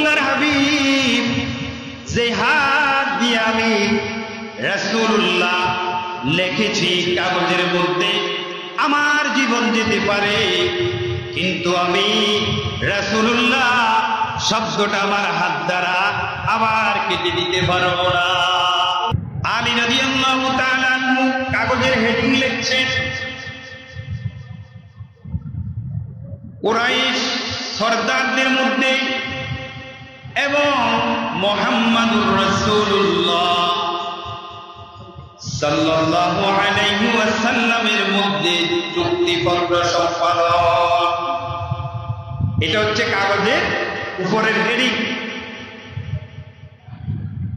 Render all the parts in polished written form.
আল্লাহর হাবিব যে হাত দিয়ে আমি রাসূলুল্লাহ লিখেছি কাগজের মধ্যে আমার জীবন যেতে পারে, কিন্তু আমি রাসূলুল্লাহ শব্দটা আমার হাত দ্বারা আবার কেটে দিতে পারবো না। আলী রাদিয়াল্লাহু তাআলা আনহু কাগজের হেডিং লিখছেন, কুরাইশ সরদারদের মধ্যে এবং মুহাম্মাদুর রাসূলুল্লাহ সাল্লাল্লাহু আলাইহি ওয়াসাল্লামের মধ্যে চুক্তিপত্র সম্পাদন। এটা হচ্ছে কাগজের উপরের হেডিং।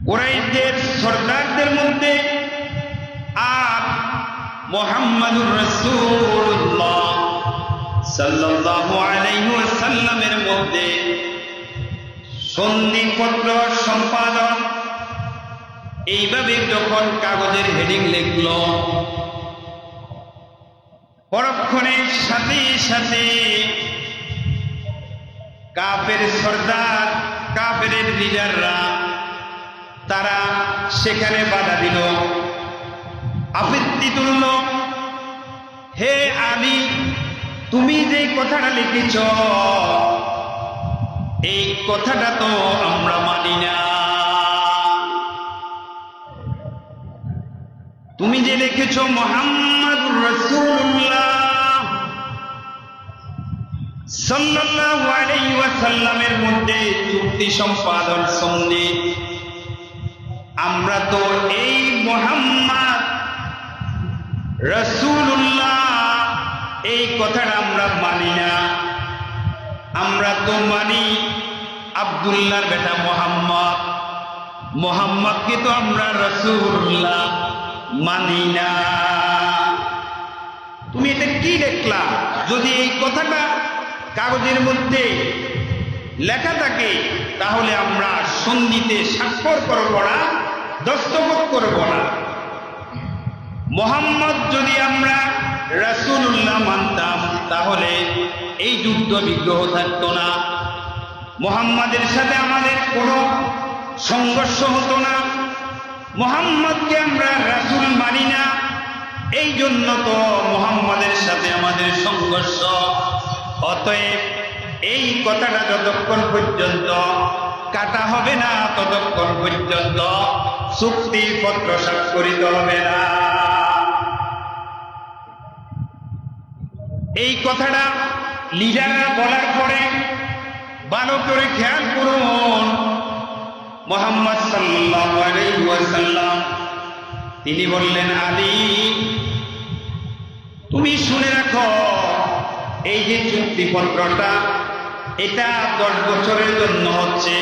কুরাইশদের সরদারদের মধ্যে আর মুহাম্মাদুর রাসূলুল্লাহ সাল্লাল্লাহু আলাইহি ওয়াসাল্লামের মধ্যে সন্ধিপত্র সম্পাদন। এইভাবে যখন কাগজের হেডিং লিখল, পরক্ষণের সাথে সাথে কাফের সরদার, কাফের লিডাররা তারা সেখানে বাধা দিল, আপত্তি তুলল। হে আলী, তুমি যে কথাটা লিখেছ এই কথাটা তো আমরা মানি না। তুমি যে লিখেছ মুহাম্মাদুর রাসূলুল্লাহ সাল্লাল্লাহু আলাইহি ওয়াসাল্লামের মধ্যে চুক্তি সম্পাদন সন্ধি, আমরা তো এই মুহাম্মদ রাসূলুল্লাহ এই কথাটা আমরা মানি না। আমরা তো মানি আব্দুল্লাহর বেটা মুহাম্মদ, মুহাম্মদকে তো আমরা রাসূলুল্লাহ মানি না। তুমি এটা কি দেখলা? যদি এই কথাটা কাগজের মধ্যে লেখা থাকে তাহলে আমরা সন্ধিতে স্বাক্ষর করব না, দস্তখত করব না। মুহাম্মদ যদি আমরা রাসূলুল্লাহ মানতাম তাহলে এই যুদ্ধ বিগ্রহ থাকতো না, মুহাম্মাদের সাথে আমাদের কোনো সংঘর্ষ হতো না। মুহাম্মদকে আমরা রাসূল মানি না, এই জন্য তো মুহাম্মাদের সাথে আমাদের সংঘর্ষ। অতএব এই কথাটা যতক্ষণ পর্যন্ত কাটা হবে না ততক্ষণ পর্যন্ত চুক্তিপত্র স্বাক্ষরিত হবে না। এই কথাটা লিডাররা বলার পরে ভালো করে খেয়াল করুন, মুহাম্মদ সাল্লাল্লাহু আলাইহি ওয়াসাল্লাম তিনি বললেন, আলী তুমি শুনে রাখো, এই যে চুক্তিপত্রটা এটা 10 বছরের জন্য হচ্ছে,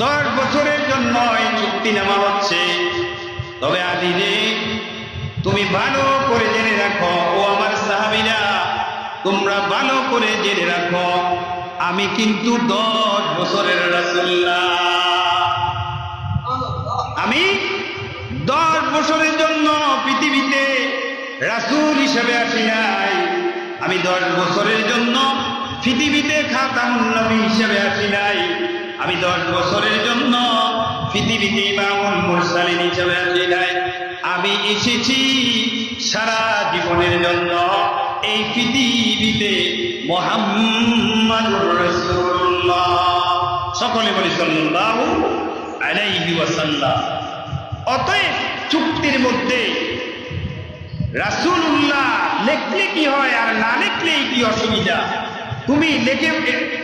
10 বছরের জন্য এই চুক্তিনামা হচ্ছে। তবে আলী রে, তুমি ভালো করে জেনে রাখো, ও আমার সাহাবীরা তোমরা ভালো করে জেনে রাখো, আমি কিন্তু 10 বছরের রাসূল না। আমি 10 বছরের জন্য পৃথিবীতে রাসূল হিসেবে আসি নাই। আমি 10 বছরের জন্য পৃথিবীতে খাতামুন নবী হিসেবে আসি নাই। আমি 10 বছরের জন্য পৃথিবীতে ইমামুল মুরসালিন হিসেবে আসি নাই। আমি এসেছি সারা জীবনের জন্য এই পৃথিবীতে মুহাম্মাদুর রাসূলুল্লাহ, সকলে বলি সাল্লাল্লাহু আলাইহি ওয়াসাল্লাম। অতএব চুক্তির মধ্যে রাসূলুল্লাহ লিখলে কি হয় আর না লিখলেই কি অসুবিধা? তুমি লিখে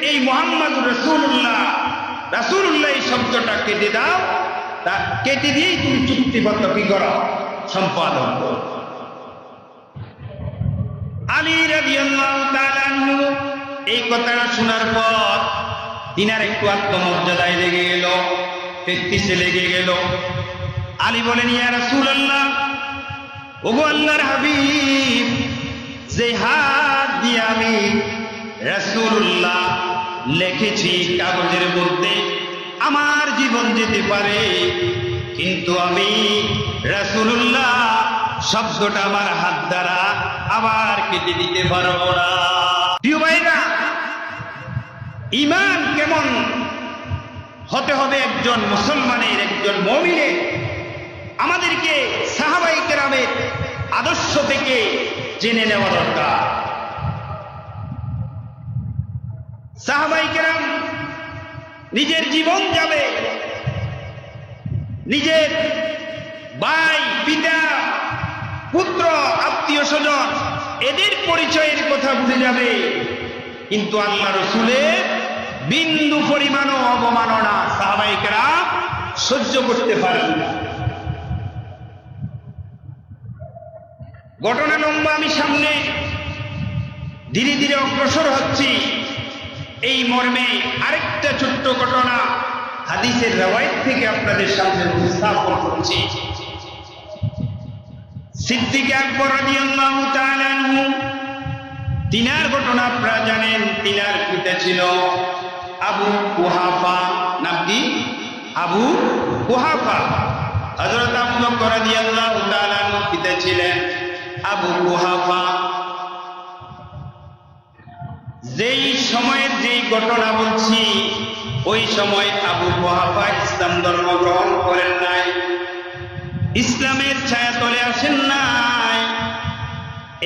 এই মুহাম্মাদুর রাসূলুল্লাহ, রাসূলুল্লাহ এই শব্দটা কেটে দাও, তা কেটে দিয়েই তুমি চুক্তিপত্র কি করো? সম্পাদন করো। আলী রাদিয়াল্লাহু তাআলা আনহু এই কথাটা শোনার পর তিনার একটু আত্মমর্যাদায় লেগে গেল, প্র্যাকটিসে লেগে গেল। আলী বলেন, ইয়া রাসূলুল্লাহ, ওগো আল্লাহর হাবিব, যে হাত দিয়ে আমি রাসূলুল্লাহ লিখেছি কাগজের মধ্যে আমার জীবন যেতে পারে, কিন্তু আমি রাসূলুল্লাহ শব্দটা আমার হাত দ্বারা আবার কেটে দিতে পারবো না। প্রিয় ভাইরা, ঈমান কেমন হতে হবে একজন মুসলমানের, একজন মুমিনের, আমাদেরকে সাহাবায়ে কেরামের আদর্শ থেকে জেনে নেওয়া দরকার। সাহাবায়ে কেরাম নিজের জীবন যাবে, নিজের ভাই, পিতা, পুত্র, আত্মীয় স্বজন এদের পরিচয়ের কথা ভুলে যাবে, কিন্তু আল্লাহ রাসূলের বিন্দু পরিমাণও অবমাননা সাহাবায়ে কেরাম সহ্য করতে পারেন না। ঘটনা লম্বা, আমি সামনে ধীরে ধীরে অগ্রসর হচ্ছি। এই মর্মে আরেকটা ছোট্ট ঘটনা হাদিসের রওয়ায়াত থেকে আপনাদের সামনে উপস্থাপন করছি। সিদ্দিক আকবর রাদিয়াল্লাহু তাআলা আনহু, তিনার ঘটনা আপনারা জানেন। তিনার পিতা ছিল আবু কুহাফা। নাম কি? আবু কুহাফা। হযরত আবু বকর রাদিয়াল্লাহু তাআলা আনহু পিতা ছিলেন আবু কুহাফা। যেই সময়ের যেই ঘটনা বলছি, ওই সময় আবু কুহাফা ইসলাম ধর্ম গ্রহণ করেন নাই, ইসলামের ছায়াতলে আসেন নাই।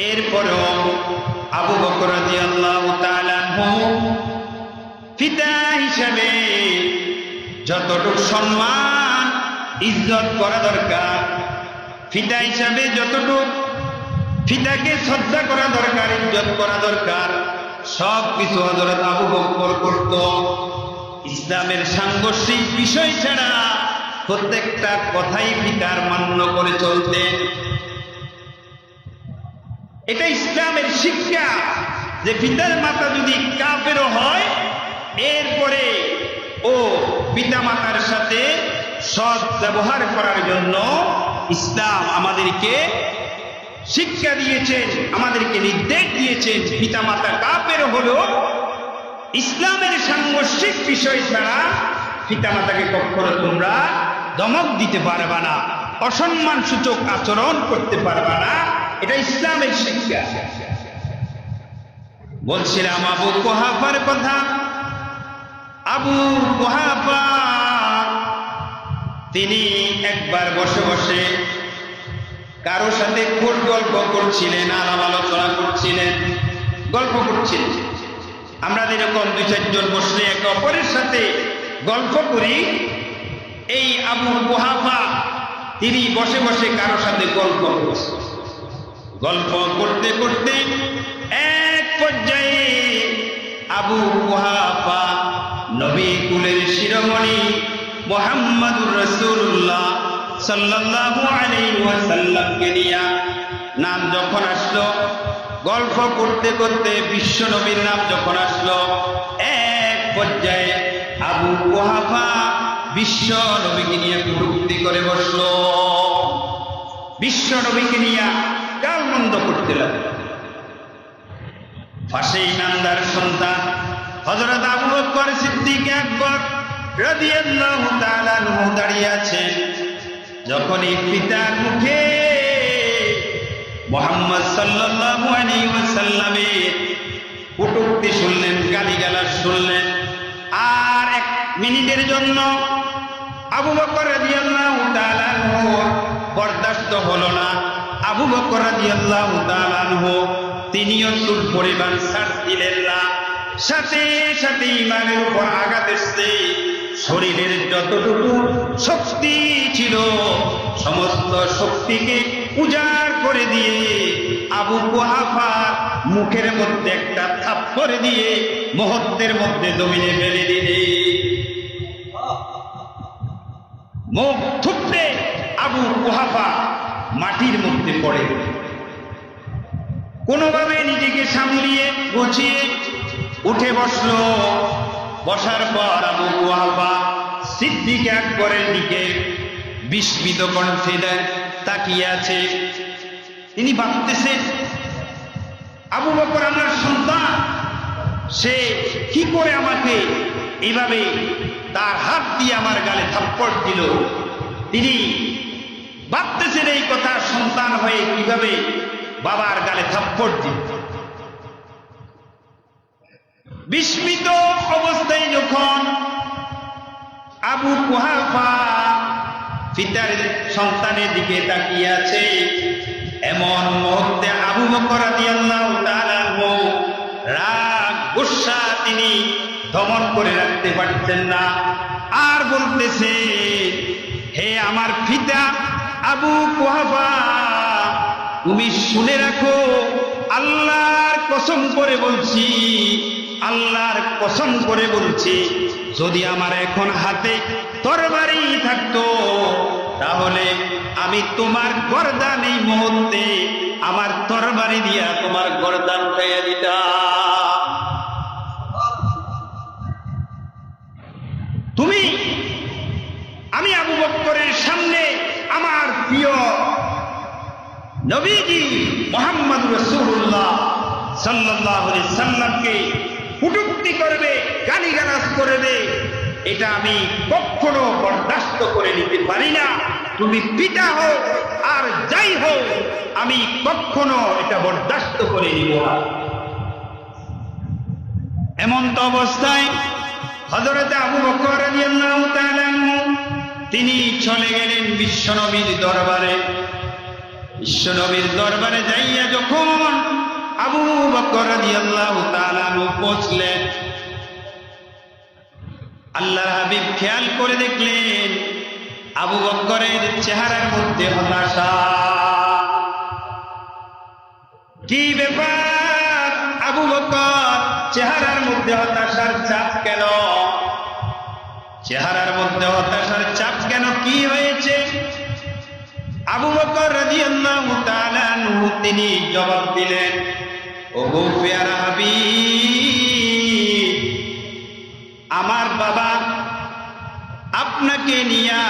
এরপরেও আবু বকর রাদিয়াল্লাহু তাআলা আনহু পিতা হিসেবে যতটুকু সম্মান ইজ্জত করা দরকার, পিতা হিসাবে যতটুকু পিতাকে শ্রদ্ধা করা দরকার, ইজ্জত করা দরকার, সব কিছু হযরত আবু বকর করত। ইসলামের সাংঘর্ষিক বিষয় ছাড়া প্রত্যেকটা কথাই পিতার মান্য করে চলতেন। এটা ইসলামের শিক্ষা যে পিতার মাতা যদি কাফেরও হয়, এরপরে ও পিতা মাতার সাথে সৎ ব্যবহার করার জন্য ইসলাম আমাদেরকে শিক্ষা দিয়েছেন, আমাদেরকে নির্দেশ দিয়েছেন। পিতা মাতা কাফের হলেও ইসলামের সাংঘর্ষিক বিষয় ছাড়া পিতা মাতাকে কখনো তোমরা দমক দিতে পারবা না, অসম্মান সূচক আচরণ করতে পারবা না। এটা ইসলামের শিক্ষা। বলছিলাম আবু কুহাফার কথা। আবু কুহাফা তিনি একবার বসে বসে কারো সাথে খুব গল্প করছিলেন, আলাপ আলোচনা করছিলেন, গল্প করছিলেন। আমরা যেরকম দুই চারজন বসলে একে অপরের সাথে গল্প করি, এই আবু কুহাফা তিনি বসে বসে কারো সাথে গল্প করছেন। গল্প করতে করতে এক পর্যায়ে আবু কুহাফা নবী কুলের শিরোমণি মুহাম্মদুর রাসূলুল্লাহ সাল্লাল্লাহু আলাইহি ওয়াসাল্লামকে নিয়ে নাম যখন আসলো, গল্প করতে করতে বিশ্ব নবীর নাম যখন আসলো, এক পর্যায়ে আবু কুহাফা বিশ্ব নবীকে নিয়ে কটূক্তি করে বসলো। বিশ্ব নবীকে নিয়ে গালমন্দ করতে লাগলো। পাশে ইমানদার সন্তান হযরত আবু বকর সিদ্দিক আকবর রাদিয়াল্লাহু তাআলা আনহু দাঁড়িয়ে আছেন। যখন এই পিতার মুখে মুহাম্মদ সাল্লাল্লাহু আলাইহি ওয়াসাল্লামের কটূক্তি শুনলেন, গালিগালাজ শুনলেন, আর এক মিনিটের জন্য আবু বকর রাদিয়াল্লাহু তাআলা আনহু বরদাস্ত হলো না। আবু বকর রাদিয়াল্লাহু তাআলা আনহু তিনিও চুল পরিমাণ ছাড় দিলেন না। সাথে সাথে ইমানের উপর আঘাত এসছে। শরীরের যতটুকু শক্তি ছিল সমস্ত শক্তিকে উজাড় করে দিয়ে আবু কুহাফার মুখের মধ্যে একটা থাপ্পড় দিয়ে মুহূর্তের মধ্যে জমিনে ফেলে দিলে। মুখ থুপড়ে আবু কুহাফা মাটির মধ্যে পড়ে। কোনোভাবে নিজেকে সামলিয়ে গুছিয়ে উঠে বসলো। বসার পর আবু কুহাফা সিদ্দিক আকবরের দিকে বিস্মিত কণ্ঠে তাকিয়ে আছে। তিনি ভাবতেছেন, আবু বকর আমার সন্তান, সে কি করে আমাকে এইভাবে তার হাত দিয়ে আমার গালে থাপ্পড় দিল। তিনি ভাবতেছেন এই কথা, সন্তান হয়ে কিভাবে বাবার গালে থাপ্পড় দিল। বিস্মিত অবস্থায় যখন আবু কুহাফা পিতার সন্তানের দিকে তাকিয়ে আছে, এমন মুহূর্তে আবু বকর রাদিয়াল্লাহু তাআলা আনহু রাগ গুসা তিনি দমন করে রাখতে পারছেন না, আর বলতেছে, হে আমার পিতা আবু কুহাফা, তুমি শুনে রাখো, আল্লাহর কসম করে বলছি, আল্লাহর কসম করে বলছি, যদি আমার এখন হাতে তরবারি থাকতো তাহলে আমি তোমার গর্দান এই মুহূর্তে আমার তরবারি দিয়া তোমার গর্দান উঠাইয়া দিতাম। তুমি, আমি আবু বকরের সামনে আমার প্রিয় নবীজি মুহাম্মদ রাসূলুল্লাহ সাল্লাল্লাহু আলাইহি সাল্লামকে কটূক্তি করবে, গালিগালাজ করবে, এটা আমি কখনো বরদাস্ত করে নিতে পারি না। তুমি পিতা হও আর যাই হও, আমি কখনো এটা বরদাস্ত করে নিব না। এমন তো অবস্থায় হযরত আবু বকর রাদিয়াল্লাহু তাআলা তিনি চলে গেলেন বিশ্বনবীর দরবারে। বিশ্বনবীর দরবারে যাইয়া যখন আবু বকর রাদিয়াল্লাহু তাআলা পৌঁছলেন, আল্লাহর হাবিব খেয়াল করে দেখলেন আবু বকরের চেহারার মধ্যে হতাশা। কি ব্যাপার আবু বকর, চেহারার মধ্যে হতাশার ছাপ কেন? চেহারার মধ্যে হতাশার ছাপ কেন? কি হয়েছে? আবু বকর রাদিয়াল্লাহু তাআলা আনহু তিনি জবাব দিলেন, ওগো পেয়ারা হাবিব, আমার বাবা আপনাকে নিয়া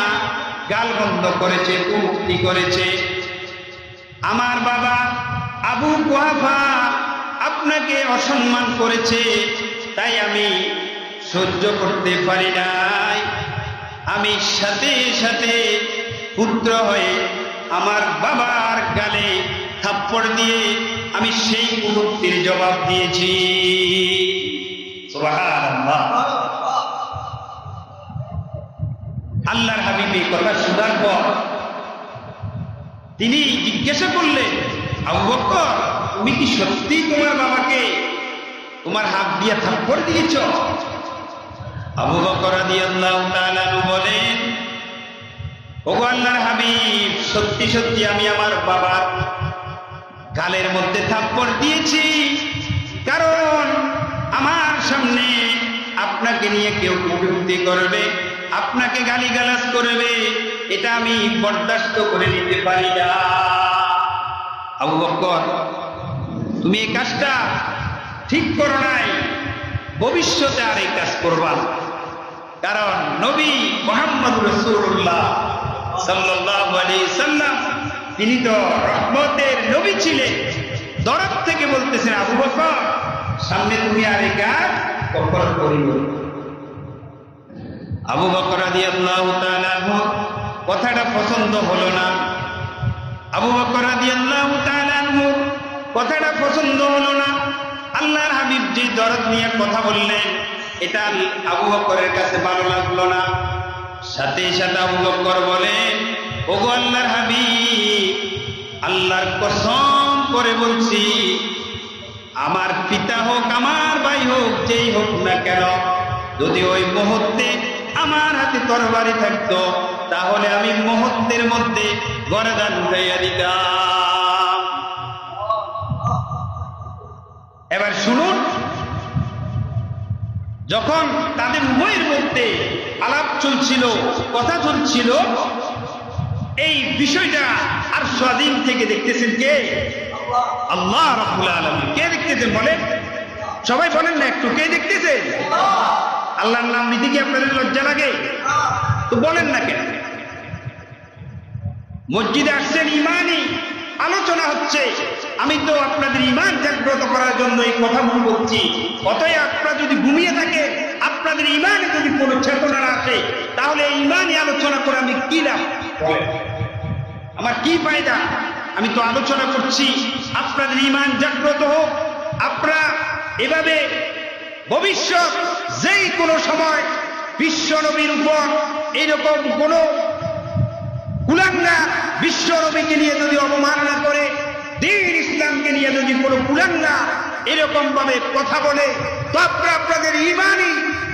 গালগন্ধ করেছে, কটূক্তি করেছে। আমার বাবা আবু কুহাফা আপনাকে অসম্মান করেছে, তাই আমি সহ্য করতে পারি নাই। আমি সাথে সাথে পুত্র হয়ে আমার বাবার গালে থাপ্পড় দিয়ে আমি সেই কটূক্তির জবাব দিয়েছি। সুবহানাল্লাহ। আল্লাহর হাবিব এই কথা শোনার পর তিনি জিজ্ঞাসা করলেন, আবু বকর, তুমি কি সত্যি তোমার বাবাকে তোমার হাত দিয়ে থাপ্পড় দিয়েছ? আবু বকর রাদিয়াল্লাহু তাআলা বলেন, ওগো আল্লাহর হাবিব, সত্যি সত্যি আমি আমার বাবার গালের মধ্যে থাপ্পড় দিয়েছি, কারণ আমার সামনে আপনাকে নিয়ে কেউ কটূক্তি করবে, আপনাকে গালিগালাজ করবে, এটা আমি বরদাস্ত করে নিতে পারি না। আবু বকর, তুমি এই কাজটা ঠিক করো নাই, ভবিষ্যতে আর এই কাজ করবা না। কারণ নবী মুহাম্মদ রাসূলুল্লাহ সাল্লাল্লাহু আলাইহি সাল্লাম তিনি তো রহমতের নবী ছিলেন। দরদ থেকে বলতেছেন, আবু বকর, সামনে তুমি আর এই কাজ কখনো করিও না। আবু বকর রাদিয়াল্লাহু তাআলা কথাটা পছন্দ হলো না। আবু বকর রাদিয়াল্লাহু তাআলা কথাটা পছন্দ হলো না। আল্লাহর হাবিব যে দরদ নিয়ে কথা বললেন, এটা আবু বকরের কাছে ভালো লাগলো না। সাথে সাথে আবু বকর বলেন, ওগো আল্লাহর হাবিব, আল্লাহর কসম করে বলছি, আমার পিতা হোক আমার ভাই হোক যেই হোক না কেন, যদি ওই মুহূর্তে আমার হাতে তরবারি থাকতো তাহলে আমি মুহূর্তের মধ্যে গর্দান উঠাইয়া দিতাম। এবার শুনুন, যখন তাদের উভয়ের মধ্যে আলাপ চলছিল, কথা চলছিল, এই বিষয়টা আর স্বাধীন থেকে দেখতেছেন কে? আল্লাহ রাব্বুল আলামিন। কে দেখতেছেন বলেন? সবাই বলেন না একটু, কে দেখতেছেন? আল্লাহর নাম নিতে কি আপনাদের লজ্জা লাগে? তো বলেন না কেন? মসজিদে আসছেন, ইমানই আলোচনা হচ্ছে, আমি তো আপনাদের ইমান জাগ্রত করার জন্য এই কথাগুলো বলছি। অতএব আপনারা যদি ঘুমিয়ে থাকে, আপনাদের ইমানে যদি কোনো চেতনা না আসে, তাহলে এই ইমানই আলোচনা করে আমি কি লাভ? আমার কি ফায়দা? আমি তো আলোচনা করছি আপনাদের ইমান জাগ্রত হোক, আপনারা এভাবে ভবিষ্যৎ যেই কোনো সময় বিশ্ব নবীর উপর এরকম কোন কুলাঙ্গার বিশ্ব নবীকে নিয়ে যদি অবমাননা করে, দ্বীন ইসলামকে নিয়ে যদি কোনো কুলাঙ্গার এরকম ভাবে কথা বলে, তো আপনারা আপনাদের ঈমানি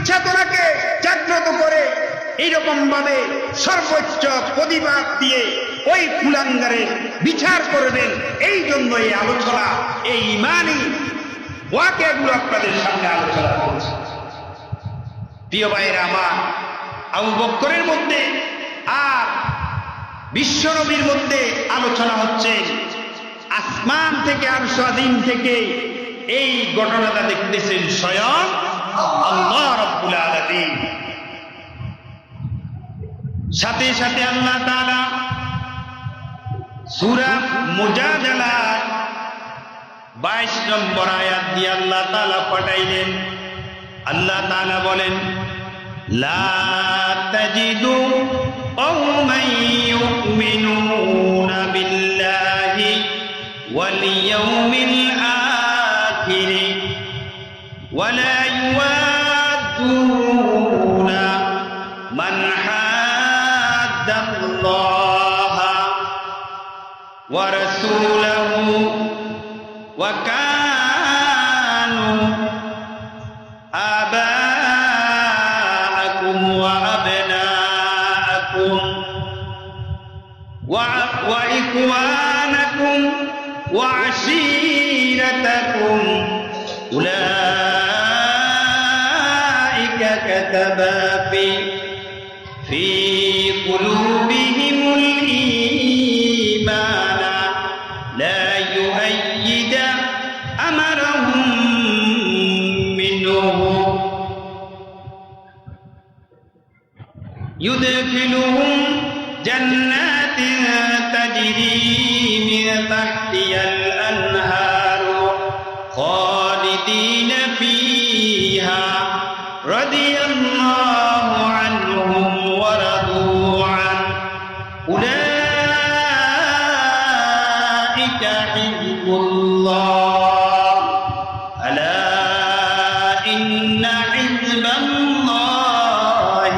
চেতনাকে জাগ্রত করে এইরকম ভাবে সর্বোচ্চ প্রতিবাদ দিয়ে ওই কুলাঙ্গারের বিচার করবেন। এই জন্য এই আলোচনা, এই ঈমানি ওয়াকিয়াগুলো আপনাদের সামনে আলোচনা করছি। প্রিয় ভাইয়েরা আমার, আবু বকরের মধ্যে আর বিশ্বনবীর মধ্যে আলোচনা হচ্ছে। আসমান থেকে আর স্বাধীন থেকে এই ঘটনাটা দেখতেছেন স্বয়ং আল্লাহ রাব্বুল আলামিন। সাথে সাথে আল্লাহ তাআলা সূরা মুজাদালা 22 নম্বর আয়াত দিয়ে আল্লাহ তাআলা পাঠাইলেন। আল্লাহ তাআলা বলেন, লা তাজিদু কওমান ইউমিনুনা বিল্লাহি ওয়াল ইয়াউমিল আখির ওয়ালা ইউআদ্দুনা মান হাদ্দাল্লাহা ওয়া রাসূলাহু ওয়া কানু آباءكم وأبناءكم وإخوانكم وعشيرتكم أولئك كتب في قلوبهم الإيمان لا يؤيد أمرهم يدخلهم جنات تجري من تحتها الأنهار خالدين فيها رضي الله عنهم ورضوا عنه أولئك حزب الله ألا إن حزب الله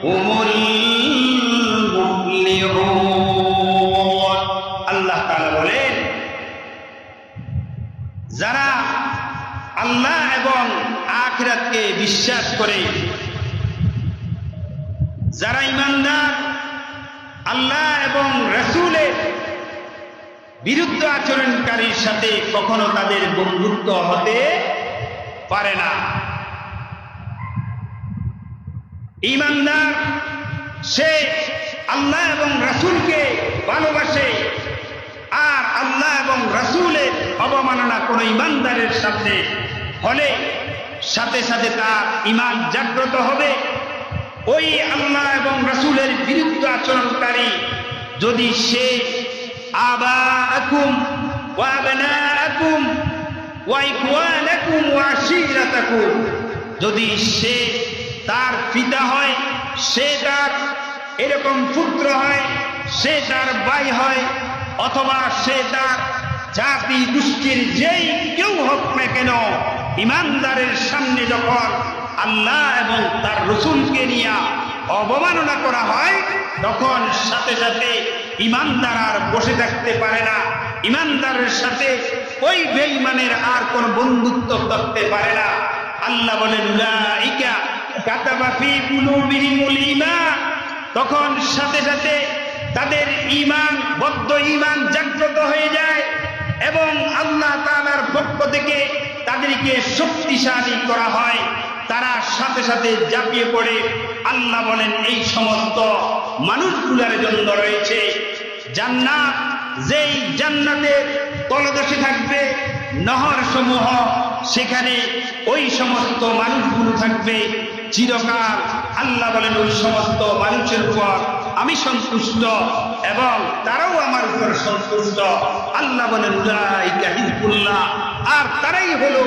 هم المفلحون। আল্লাহ তাআলা বলেন, যারা আল্লাহ এবং আখিরাতকে বিশ্বাস করে, যারা ঈমানদার, আল্লাহ এবং রাসূলের বিরুদ্ধ আচরণকারীর সাথে কখনো তাদের বন্ধুত্ব হতে পারে না। ঈমানদার সে আল্লাহ এবং রাসূলকে ভালোবাসে, আর আল্লাহ এবং রাসূলের অবমাননা কোন ঈমানদারের সাথে হলে সাথে সাথে তার ঈমান জাগ্রত হবে। ওই আল্লাহ এবং রাসূলের বিরুদ্ধ আচরণকারী যদি সে আবাআকুম ওয়া আবনাআকুম ওয়া ইখওয়ানাকুম ওয়া আশীরাতাকুম, যদি সে তার পিতা হয়, সে তার এরকম পুত্র হয়, সে তার ভাই হয়, অথবা সে তার জাতি গোষ্ঠীর যেই কেউ হোক না কেন, ঈমানদারের সামনে যখন আল্লাহ এবং তার রাসূলকে নিয়ে অবমাননা করা হয়, তখন সাথে সাথে ঈমানদার আর বসে থাকতে পারে না। ঈমানদারের সাথে ওই বেঈমানের আর কোন বন্ধুত্ব করতে পারে না। আল্লাহ বলেন, উলাইকা কাতাবা ফি কুলুবিহিমুল ঈমান, তখন সাথে সাথে তাদের ঈমান, বদ্ধ ঈমান জাগ্রত হয়ে যায় এবং আল্লাহ তাআলার পক্ষ থেকে তাদেরকে শক্তিশালী করা হয়। তারা সাথে সাথে ঝাঁপিয়ে পড়ে। আল্লাহ বলেন, এই সমস্ত মানুষগুলোর জন্য রয়েছে জান্নাত, যেই জান্নাতের তলদেশে থাকবে নহর সমূহ, সেখানে ওই সমস্ত মানুষগুলো থাকবে চিরকাল। আল্লাহ বলেন, ওই সমস্ত মানুষের উপর আমি সন্তুষ্ট এবং তারাও আমার উপর সন্তুষ্ট। আল্লাহ বলেন, উলাইকা হিজবুল্লাহ, আর তারাই হলো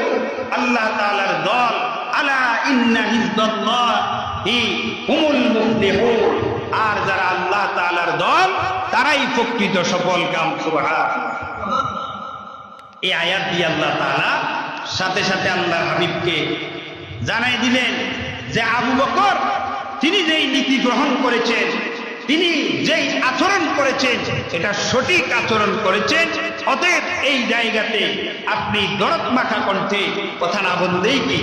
আল্লাহ তাআলার দল। আলা ইন্না হিজবাল্লাহি হুমুল মুফলিহুন, আর যারা আল্লাহ তাআলার দল তারাই প্রকৃত সফল কাম। সুবহানাল্লাহ। এই আয়াত দিয়ে আল্লাহ তাআলা সাথে সাথে আল্লাহর হাবিবকে জানাই দিলেন যে আবু বকর তিনি যেই নীতি গ্রহণ করেছেন, তিনি যেই আচরণ করেছেন, এটা সঠিক আচরণ করেছেন। অতএব এই জায়গাতে আপনি দরদ মাখা কণ্ঠে কথা না বললেই কি